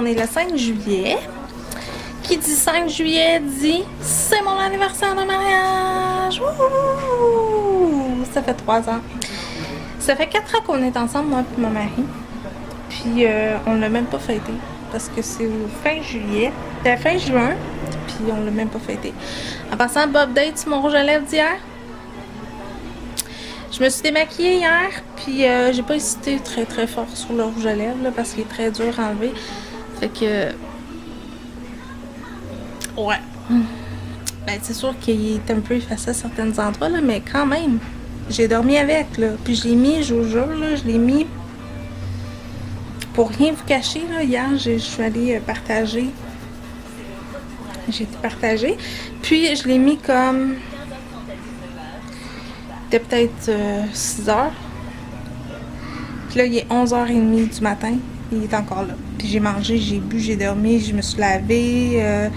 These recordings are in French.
on est le 5 juillet. Qui dit 5 juillet dit c'est mon anniversaire de mariage. Wouhou! Ça fait 3 ans. Ça fait 4 ans qu'on est ensemble, moi et mon mari. Puis on l'a même pas fêté. Parce que c'est au fin juillet. C'était fin juin. Puis on l'a même pas fêté. En passant, Bob Date sur mon rouge à lèvres d'hier. Je me suis démaquillée hier. Puis j'ai pas hésité très fort sur le rouge à lèvres. Là, parce qu'il est très dur à enlever. Fait que... Ouais. Ben, c'est sûr qu'il est un peu effacé à certains endroits, là, mais quand même, j'ai dormi avec, là. Puis je l'ai mis, je vous jure, là, je l'ai mis pour rien vous cacher, là. Hier, je suis allée partager. J'ai été partager. Puis je l'ai mis comme... C'était peut-être 6 heures. Puis là, il est 11h30 du matin. Il est encore là. Puis j'ai mangé, j'ai bu, j'ai dormi, je me suis lavée.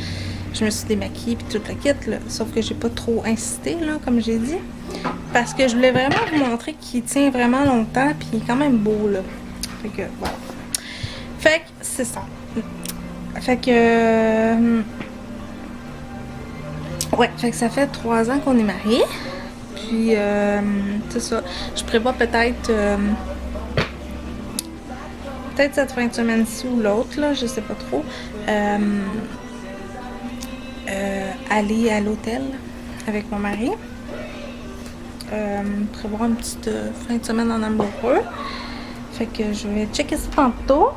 Je me suis démaquillée puis tout le kit, là. Sauf que j'ai pas trop insisté, là, comme j'ai dit. Parce que je voulais vraiment vous montrer qu'il tient vraiment longtemps puis il est quand même beau, là. Fait que, voilà. Fait que, c'est ça. Fait que... ouais, fait que ça fait 3 ans qu'on est mariés. Puis, c'est ça. Je prévois peut-être... peut-être cette fin de semaine-ci ou l'autre, là, je sais pas trop. Aller à l'hôtel avec mon mari. Prévoir une petite fin de semaine en amoureux. Fait que je vais checker ça tantôt.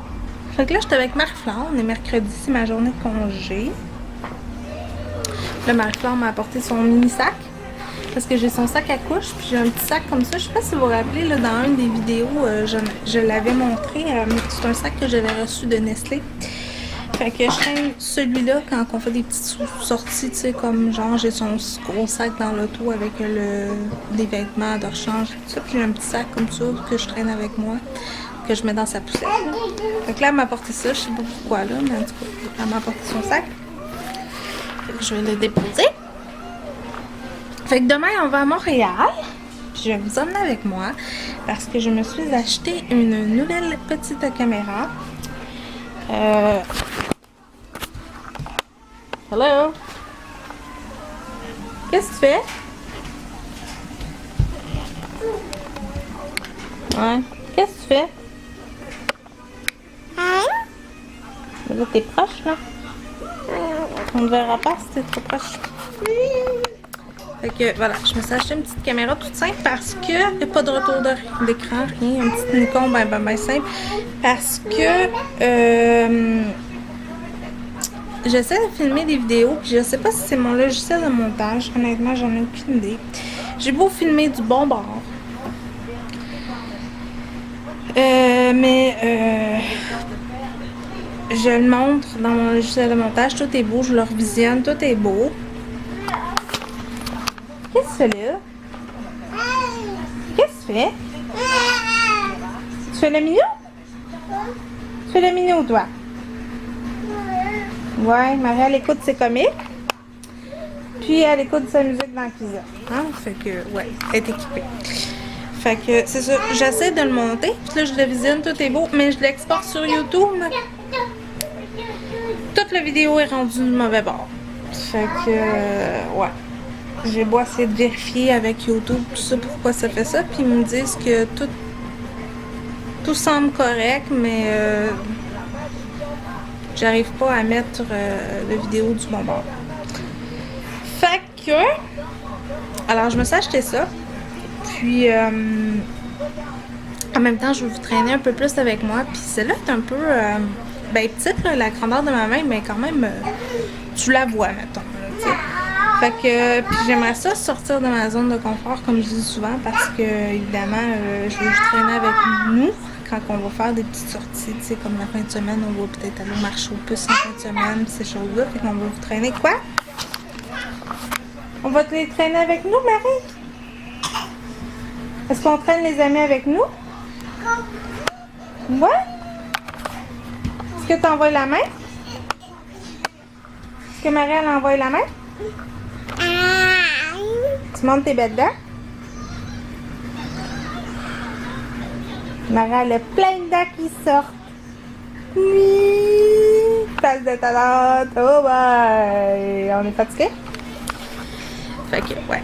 Fait que là, j'étais avec Marie-Flore. On est mercredi, c'est ma journée de congé. Là, Marie-Flore m'a apporté son mini-sac. Parce que j'ai son sac à couche. Puis j'ai un petit sac comme ça. Je sais pas si vous vous rappelez, là, dans une des vidéos, je l'avais montré. C'est un sac que j'avais reçu de Nestlé. Fait que je traîne celui-là quand on fait des petites sorties, tu sais, comme genre j'ai son gros sac dans l'auto avec des vêtements de rechange et tout ça. Puis j'ai un petit sac comme ça que je traîne avec moi, que je mets dans sa poussette. Là. Fait que là, elle m'a apporté ça, je sais pas pourquoi là, mais en tout cas, elle m'a apporté son sac. Fait que je vais le déposer. Fait que demain, on va à Montréal. Puis je vais vous emmener avec moi parce que je me suis acheté une nouvelle petite caméra. Hello? Qu'est-ce que tu fais? Ouais. Qu'est-ce que tu fais? Là, t'es proche, là? On ne verra pas si t'es trop proche. Fait que, voilà, je me suis acheté une petite caméra toute simple parce que... Il n'y a pas de retour d'écran, rien. Un petit Nikon ben simple. Parce que... j'essaie de filmer des vidéos, puis je sais pas si c'est mon logiciel de montage. Honnêtement, j'en ai aucune idée. J'ai beau filmer du bon bord. Je le montre dans mon logiciel de montage. Tout est beau, je le revisionne, tout est beau. Qu'est-ce que tu fais là? Qu'est-ce que tu fais? Tu fais le mignon? Tu fais le mignon, toi? Ouais, Marie, elle écoute ses comics. Puis elle écoute sa musique dans la cuisine. Hein? Fait que, ouais, elle est équipée. Fait que, c'est ça. J'essaie de le monter. Puis là, je le visionne, tout est beau. Mais je l'exporte sur YouTube. Toute la vidéo est rendue du mauvais bord. Fait que, ouais. J'ai beau essayer de vérifier avec YouTube tout ça, pourquoi ça fait ça. Puis ils me disent que tout semble correct, mais j'arrive pas à mettre la vidéo du bon bord. Fait que... Alors, je me suis acheté ça. Puis, en même temps, je vais vous traîner un peu plus avec moi. Puis celle-là est un peu... ben, petite, là, la grandeur de ma main, mais quand même, tu la vois, mettons. Là, t'sais. Fait que, puis j'aimerais ça sortir de ma zone de confort, comme je dis souvent, parce que, évidemment, je veux juste traîner avec nous quand on va faire des petites sorties, tu sais, comme la fin de semaine, on va peut-être aller au marché aux puces en fin de semaine, ces choses-là. Fait qu'on va vous traîner quoi? On va te les traîner avec nous, Marie? Est-ce qu'on traîne les amis avec nous? Ouais? Est-ce que tu envoies la main? Est-ce que Marie, elle envoie la main? Tu montes tes bêtes dents? Marie, elle a plein de dents qui sortent. Oui! Place de talent, oh bye! On est fatigué? Fait que, ouais.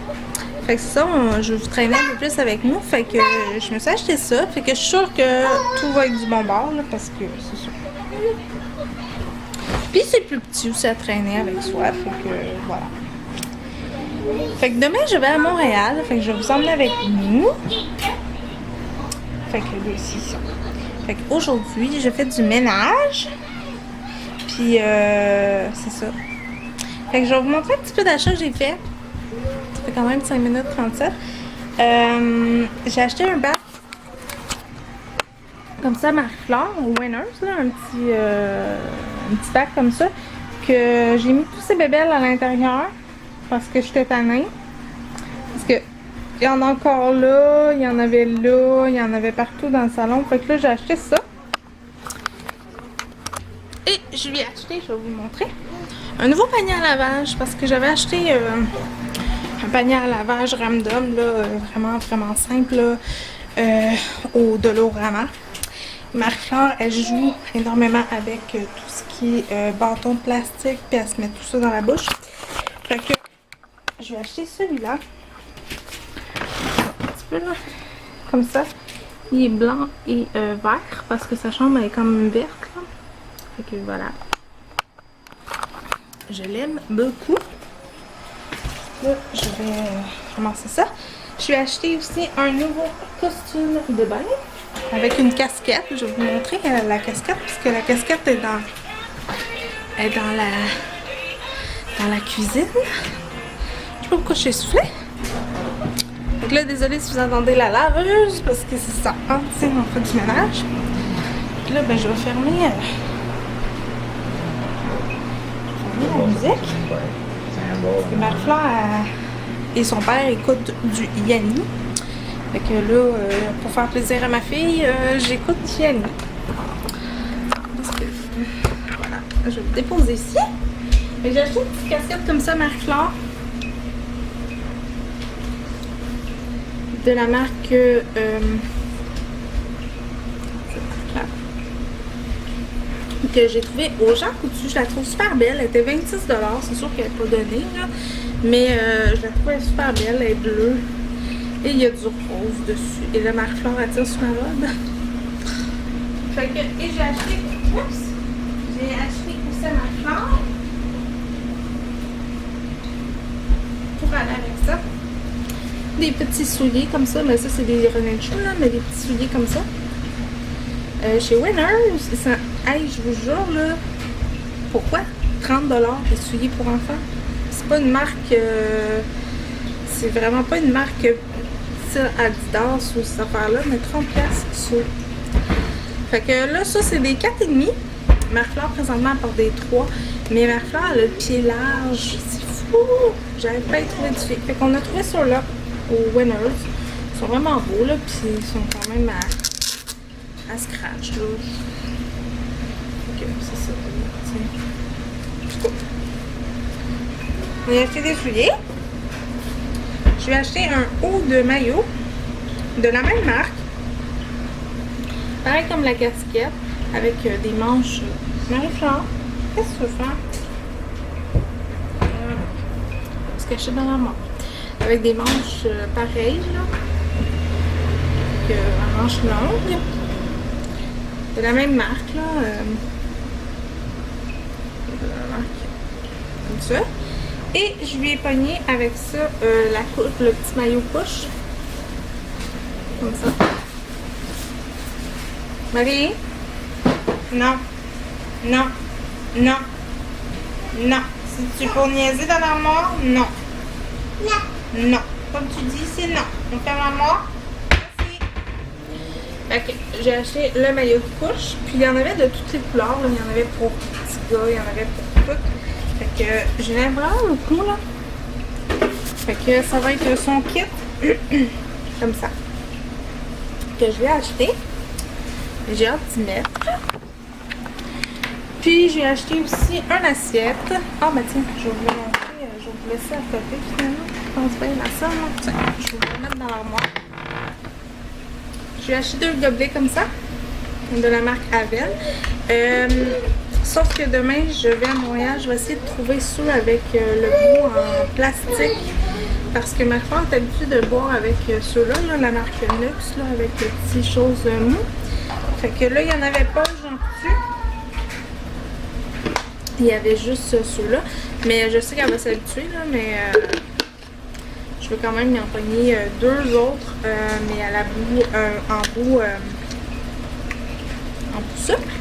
Fait que c'est ça, je vous traînais un peu plus avec nous. Fait que je me suis acheté ça. Fait que je suis sûre que tout va être du bon bord, là, parce que c'est ça. Puis c'est plus petit aussi à traîner avec soi. Fait que, voilà. Fait que demain, je vais à Montréal. Fait que je vais vous emmener avec nous. Fait que là, c'est ça. Fait qu'aujourd'hui, je fais du ménage. Puis, c'est ça. Fait que je vais vous montrer un petit peu d'achats que j'ai fait. Ça fait quand même 5 minutes 37. J'ai acheté un bac comme ça, Marie-Flore, au Winners, là, un petit bac comme ça, que j'ai mis tous ces bébelles à l'intérieur parce que j'étais tannée. Parce que il y en a encore là, il y en avait là, il y en avait partout dans le salon. Fait que là, j'ai acheté ça. Et je lui ai acheté, je vais vous montrer, un nouveau panier à lavage parce que j'avais acheté un panier à lavage Ramdom, là, vraiment simple, là, au Dolorama. Marie-Flore, elle joue énormément avec tout ce qui est bâton de plastique, puis elle se met tout ça dans la bouche. Fait que je vais acheter celui-là. Un petit peu là, comme ça. Il est blanc et vert parce que sa chambre est comme verte, là. Fait que voilà. Je l'aime beaucoup. Là, je vais commencer ça. Je vais acheter aussi un nouveau costume de bain avec une casquette. Je vais vous montrer la casquette parce que la casquette est dans la cuisine. Je sais pas pourquoi je suis soufflée. Donc là, désolée si vous entendez la laveuse parce que c'est ça. Hein, tu sais, on fait du ménage. Puis là, ben, je vais fermer la musique. Parce que Marie-Flore et son père écoutent du Yanni. Fait que là, pour faire plaisir à ma fille, j'écoute Yanni. Parce que, voilà, je vais le déposer ici. J'ai acheté une petite casquette comme ça, Marie-Flore. De la marque que j'ai trouvé au Jean Coutu. Je la trouve super belle. Elle était 26$. C'est sûr qu'elle n'est pas donnée, là. Mais je la trouvais super belle. Elle est bleue. Et il y a du rose dessus. Et la Marie-Flore attire sur ma robe. Fait que, et j'ai acheté. Oups! J'ai acheté aussi à Marie-Flore. Pour aller avec ça. Des petits souliers comme ça. Mais ça, c'est des René Chou, là. Mais des petits souliers comme ça. Chez Winners, ça, hey, je vous jure, là, pourquoi 30$ les souliers pour enfants? C'est pas une marque, c'est vraiment pas une marque Adidas ou cette affaire-là, mais 30$ sur. Fait que là, ça, c'est des 4,5. Marie-Flore, présentement, elle porte des 3. Mais Marie-Flore, elle a le pied large. C'est fou! J'avais pas trouvé du pied. Fait qu'on a trouvé ça là, au Winners. Ils sont vraiment beaux, là, puis ils sont quand même à scratch, là. Ok, c'est ça. On a acheté des souliers. Je vais acheter un haut de maillot de la même marque. Pareil comme la casquette, avec des manches. Marie-Flore, qu'est-ce que tu veux faire? Se cacher dans la manche. Avec des manches pareilles, là. Avec un manche longue. De la même marque, là. De la marque comme ça. Et je lui ai pogné avec ça le petit maillot couche. Comme ça. Marie? Non. Non. Non. Non. Si tu es pour niaiser dans l'armoire, non. Non. Non. Comme tu dis, c'est non. On ferme l'armoire. Fait que j'ai acheté le maillot de couche, puis il y en avait de toutes les couleurs, là. Il y en avait pour petits gars, il y en avait pour tout. Fait que je l'aime vraiment beaucoup, là. Fait que ça va être son kit, comme ça, que je vais acheter. J'ai hâte d'y mettre. Puis j'ai acheté aussi un assiette. Ah ben tiens, je vais vous montrer, je vais vous laisser à côté finalement. Je pense bien à ça, là. Tiens, je vais vous le mettre dans l'armoire. J'ai acheté 2 gobelets comme ça, de la marque Havel. Sauf que demain, je vais à Montréal, je vais essayer de trouver ceux avec le bout en plastique. Parce que ma femme est habituée de boire avec ceux-là, là, la marque Luxe, là, avec les petites choses mou. Fait que là, il n'y en avait pas, j'en peux. Il y avait juste ceux-là. Mais je sais qu'elle va s'habituer, là, mais je veux quand même y en pogner deux autres, mais à la bout, en bout souple.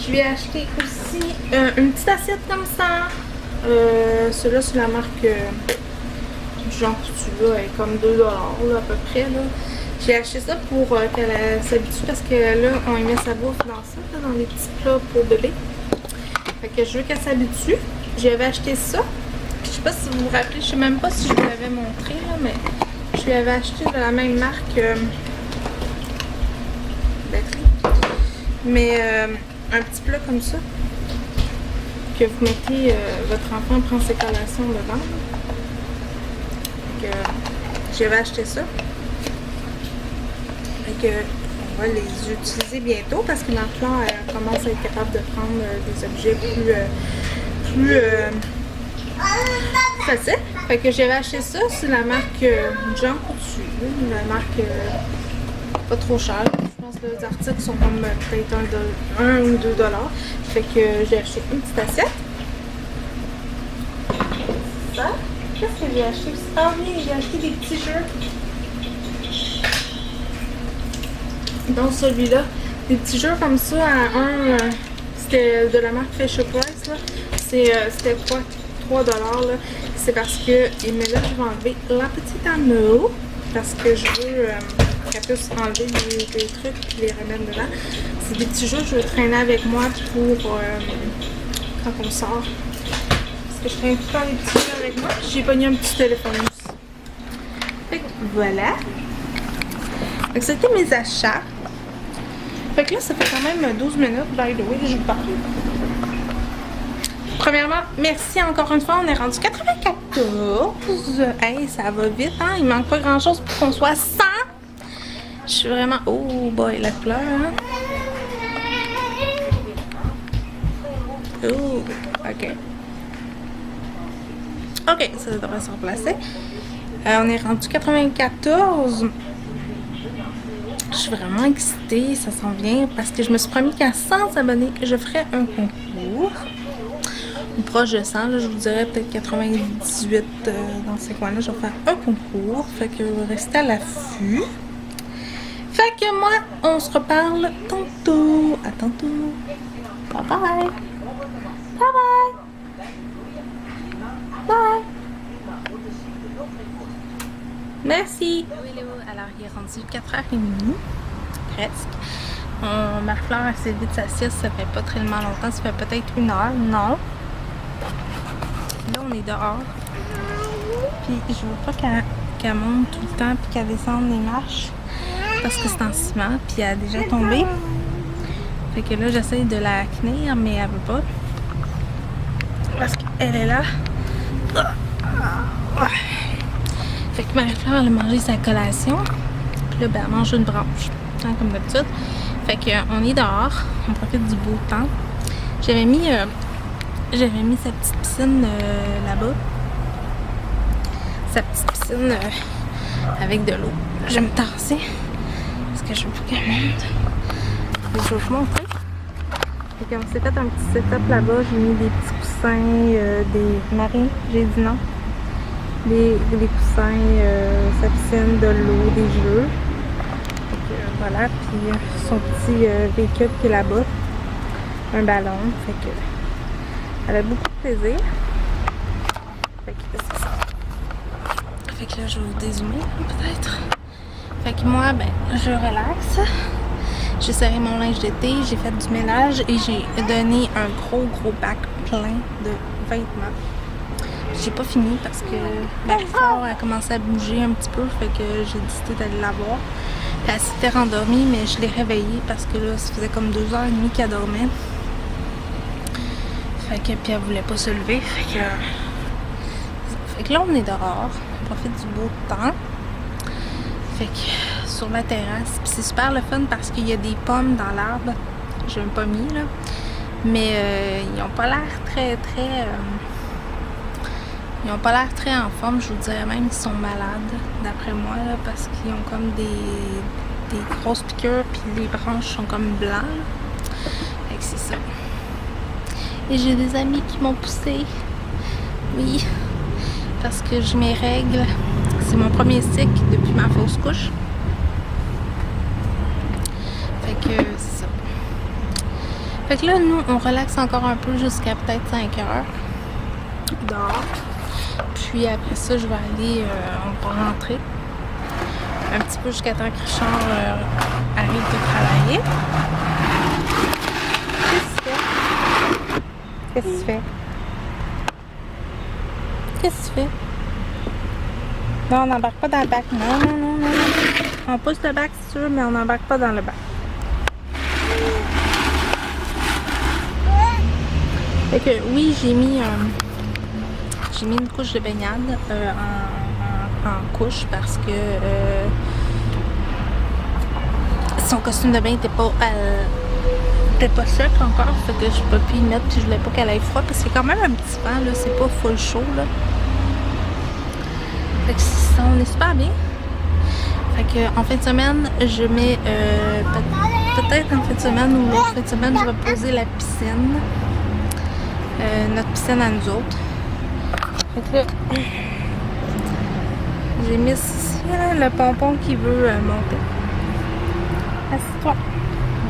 Je vais acheter aussi une petite assiette comme ça. Celle-là, c'est la marque Jean Coutu, là, elle est comme 2$ là, à peu près. J'ai acheté ça pour qu'elle s'habitue parce que là, on y met sa bouffe dans ça, là, dans les petits plats pour bébé. Fait que je veux qu'elle s'habitue. J'avais acheté ça. Je sais pas si vous vous rappelez, je sais même pas si je vous l'avais montré, là, mais je lui avais acheté de la même marque mais un petit plat comme ça que vous mettez, votre enfant prend ses collations dedans. Donc, j'avais acheté ça. Fait que on va les utiliser bientôt parce que ma fleur elle commence à être capable de prendre des objets plus facile. Fait que j'avais acheté ça, c'est la marque Jean Coutu, la marque pas trop chère. Je pense que les articles sont comme peut-être 1 ou 2$. Fait que j'ai acheté une petite assiette. Ça. Qu'est-ce que j'ai acheté? Ah oui, j'ai acheté des petits jeux. Donc celui-là, des petits jeux comme ça à 1, c'était de la marque Fisher Price là. C'était quoi? 3$, là. C'est parce que, mais là je vais enlever la petite anneau parce que je veux qu'elle puisse enlever des trucs et les remettre dedans. C'est des petits jeux que je veux traîner avec moi pour quand on sort. Parce que je traîne tout le temps les petits jeux avec moi. J'ai pogné un petit téléphone aussi. Fait que voilà. Donc c'était mes achats. Fait que là ça fait quand même 12 minutes, by the way, je vous parle. Premièrement, merci encore une fois, on est rendu 94. Hey, ça va vite, hein? Il manque pas grand chose pour qu'on soit 100. Je suis vraiment... Oh boy, la couleur, hein? Oh, ok. Ok, ça devrait se replacer. On est rendu 94. Je suis vraiment excitée, ça s'en vient parce que je me suis promis qu'à 100 abonnés, je ferais un concours. Proche de 100, là, je vous dirais peut-être 98 dans ces coins-là, je vais faire un concours. Fait que restez à l'affût. Fait que moi, on se reparle tantôt. À tantôt. Bye bye. Bye bye. Bye. Merci. Hello. Alors, il est rendu 4h30. Presque. Marie-Fleur a assez vite sa sieste, ça fait pas tellement longtemps, ça fait peut-être 1 heure. Non. Là, on est dehors. Puis, je veux pas qu'elle monte tout le temps puis qu'elle descende les marches. Parce que c'est en ciment, puis elle a déjà tombé. Fait que là, j'essaye de la tenir, mais elle veut pas. Parce qu'elle est là. Fait que Marie-Fleur, elle a mangé sa collation. Puis là, ben, elle mange une branche, hein, comme d'habitude. Fait qu'on est dehors, on profite du beau temps. J'avais mis sa petite piscine là-bas. Sa petite piscine avec de l'eau. Je vais me tasser parce que je veux pas qu'elle monte. Je vais vous montrer. Fait qu'on s'est fait un petit setup là-bas. J'ai mis des petits coussins, des marins, j'ai dit non. Des coussins, sa piscine, de l'eau, des jeux. Voilà, puis son petit véhicule qui est là-bas, un ballon, fait que elle a beaucoup de plaisir. Fait que c'est ça. Fait que là, je vais vous dézoomer peut-être. Fait que moi, ben, je relaxe. J'ai serré mon linge d'été, j'ai fait du ménage et j'ai donné un gros bac plein de vêtements. J'ai pas fini parce que Marie-Fleur a commencé à bouger un petit peu, fait que j'ai décidé d'aller la voir. Elle s'était rendormie, mais je l'ai réveillée parce que là, ça faisait comme 2h30 qu'elle dormait. Fait que, puis elle voulait pas se lever. Fait que là, on est dehors. On profite du beau temps. Fait que sur la terrasse. Puis c'est super le fun parce qu'il y a des pommes dans l'arbre. J'ai un pommier, là. Mais ils ont pas l'air très ils ont pas l'air très en forme, je vous dirais même qu'ils sont malades, d'après moi, là, parce qu'ils ont comme des grosses piqûres, puis les branches sont comme blancs. Fait que c'est ça. Et j'ai des amis qui m'ont poussée. Oui, parce que j'ai mes règles. C'est mon premier cycle depuis ma fausse couche. Fait que c'est ça. Fait que là, nous, on relaxe encore un peu jusqu'à peut-être 5 heures dehors. Puis après ça, je vais aller, on va rentrer un petit peu jusqu'à temps que Richard arrive de travailler. Qu'est-ce que tu fais? Qu'est-ce que tu fais? Non, on n'embarque pas dans le bac. Non. On pousse le bac si tu veux, mais on n'embarque pas dans le bac. Fait que oui, j'ai mis une couche de baignade en couche parce que son costume de bain était pas sec encore, fait que je peux plus y mettre, puis je voulais pas qu'elle aille froid parce qu'il y a quand même un petit vent là, c'est pas full chaud là. Fait que ça, on est super bien. Fait que en fin de semaine, je mets peut-être en fin de semaine ou l'autre fin de semaine, je vais poser la piscine. Notre piscine à nous autres. Fait que là, j'ai mis ici le pompon qui veut monter. Assieds-toi.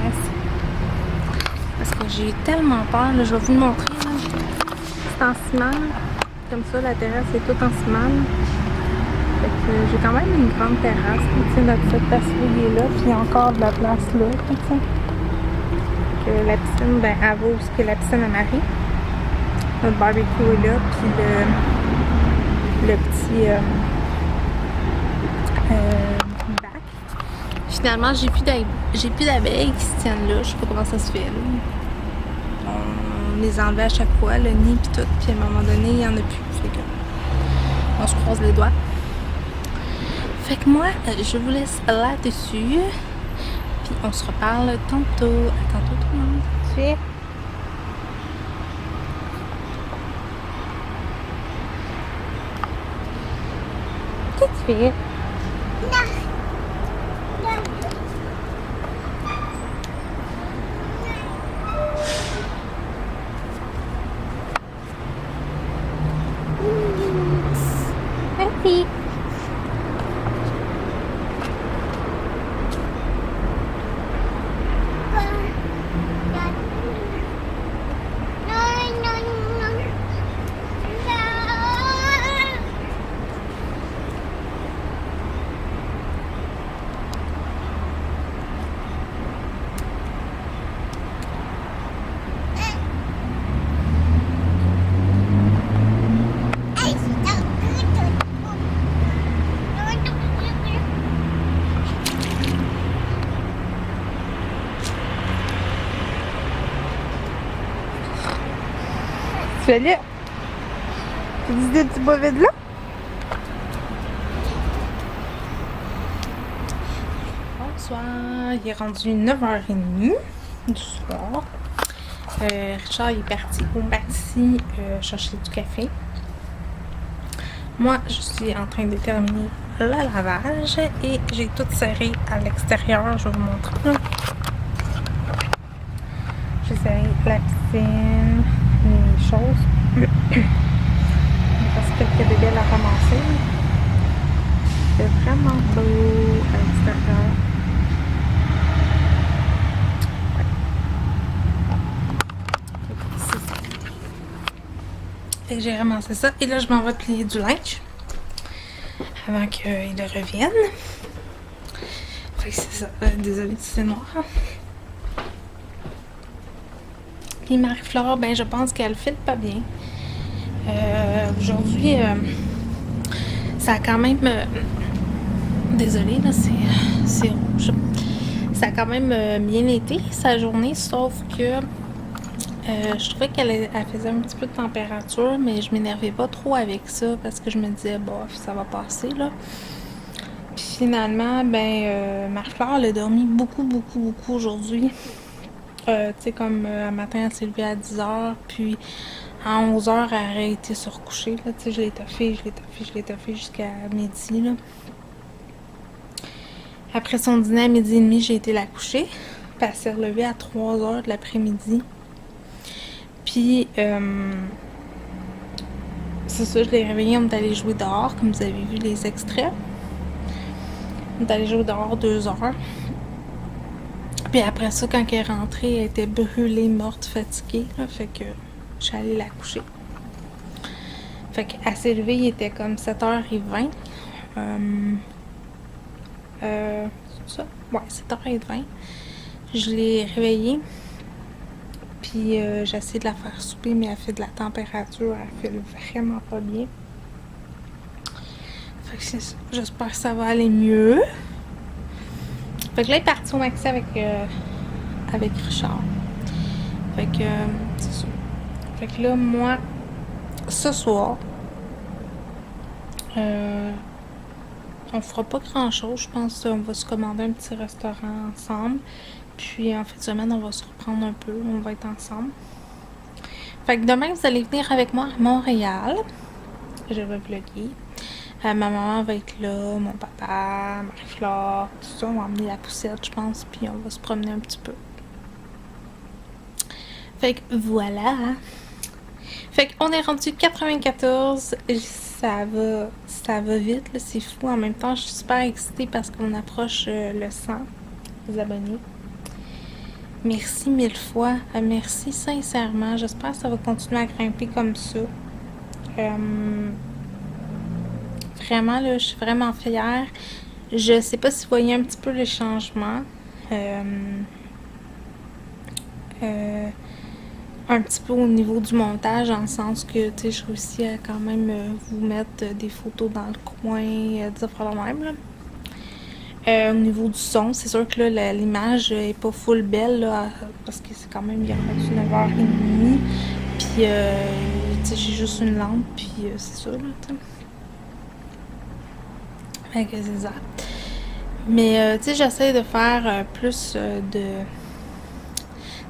Merci. Parce que j'ai tellement peur. Là, je vais vous le montrer. Là. C'est en ciment. Comme ça, la terrasse est toute en ciment. Fait que j'ai quand même une grande terrasse. Notre set d'assaut est là. Puis il y a encore de la place là. Que la piscine, ben, elle va où c'est que la piscine à Marie. Notre barbecue est là, puis le petit bac. Finalement, j'ai plus d'abeilles qui se tiennent là. Je sais pas comment ça se fait. Là. On les enlevait à chaque fois, le nid puis tout. Puis à un moment donné, il n'y en a plus. Fait que on se croise les doigts. Fait que moi, je vous laisse là-dessus. Puis on se reparle tantôt. À tantôt tout le monde. Tu fais? Qu'est-ce que tu fais? Merci. Fais-le. Tu dis des petits bas vides là? Bonsoir. Il est rendu 9h30 du soir. Richard est parti au maxi chercher du café. Moi, je suis en train de terminer le lavage et j'ai tout serré à l'extérieur. Je vais vous montrer. J'ai serré la piscine, les choses. Il reste quelques bébelles à ramasser. C'est vraiment beau à l'extérieur. Fait que j'ai ramassé ça. Et là, je m'en vais plier du linge avant qu'il revienne. Fait que c'est ça. Désolée si c'est noir. Et Marie-Flore, ben je pense qu'elle fit pas bien. Aujourd'hui, ça a quand même... désolée, là, c'est rouge. Ça a quand même bien été, sa journée, sauf que je trouvais qu'elle faisait un petit peu de température, mais je m'énervais pas trop avec ça parce que je me disais, bof, ça va passer, là. Puis finalement, ben, Marie-Flore, elle a dormi beaucoup aujourd'hui. Tu sais, comme un matin, elle s'est levée à 10h, puis à 11h, elle aurait été se recoucher. Tu sais, je l'ai toffé jusqu'à midi. Là. Après son dîner à midi et demi, j'ai été la coucher. Puis elle s'est relevée à 3h de l'après-midi. Puis, c'est ça, je l'ai réveillée, on est allé jouer dehors, comme vous avez vu les extraits. On est allé jouer dehors 2 heures. Puis après ça, quand elle est rentrée, elle était brûlée, morte, fatiguée. Là, fait que je suis allée la coucher. Fait qu'elle s'est levée, il était comme 7h20. C'est ça? Ouais, 7h20. Je l'ai réveillée. Puis j'ai essayé de la faire souper, mais elle fait de la température. Elle fait vraiment pas bien. Fait que c'est ça. J'espère que ça va aller mieux. Fait que là, il est parti au maxi avec Richard. Fait que c'est ça. Fait que là, moi, ce soir, on fera pas grand chose. Je pense qu'on va se commander un petit restaurant ensemble. Puis en fin de semaine, on va se reprendre un peu. On va être ensemble. Fait que demain, vous allez venir avec moi à Montréal. Je vais vlogger. Ma maman va être là, mon papa, Marie-Flore, tout ça. On va emmener la poussette, je pense. Puis on va se promener un petit peu. Fait que voilà. Fait qu'on est rendu 94. Ça va vite, là, c'est fou. En même temps, je suis super excitée parce qu'on approche le 100 abonnés. Merci 1000 fois. Merci sincèrement. J'espère que ça va continuer à grimper comme ça. Vraiment, là, je suis vraiment fière. Je sais pas si vous voyez un petit peu le changement. Un petit peu au niveau du montage, dans le sens que, tu sais, je réussis à quand même vous mettre des photos dans le coin, des affaires de même, là. Au niveau du son, c'est sûr que là, l'image est pas full belle, là, parce que c'est quand même, il est rendu 9h30. Puis, tu sais, j'ai juste une lampe, puis c'est ça, là, tu sais. Fait que c'est ça. Mais, tu sais, j'essaie de faire plus de...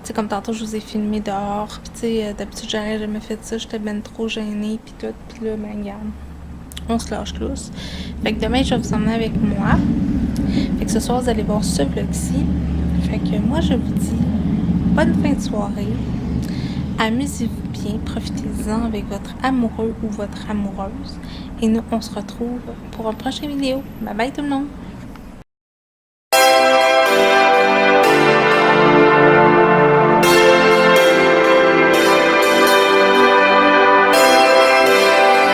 Tu sais, comme tantôt, je vous ai filmé dehors. Puis, tu sais, d'habitude, j'aurais jamais fait ça. J'étais ben trop gênée. Puis tout. Puis là, ben, regarde. On se lâche lousse. Fait que demain, je vais vous emmener avec moi. Fait que ce soir, vous allez voir ce vlog-ci. Fait que moi, je vous dis bonne fin de soirée. Amusez-vous bien. Profitez-en avec votre amoureux ou votre amoureuse. Et nous, on se retrouve pour une prochaine vidéo. Bye bye tout le monde!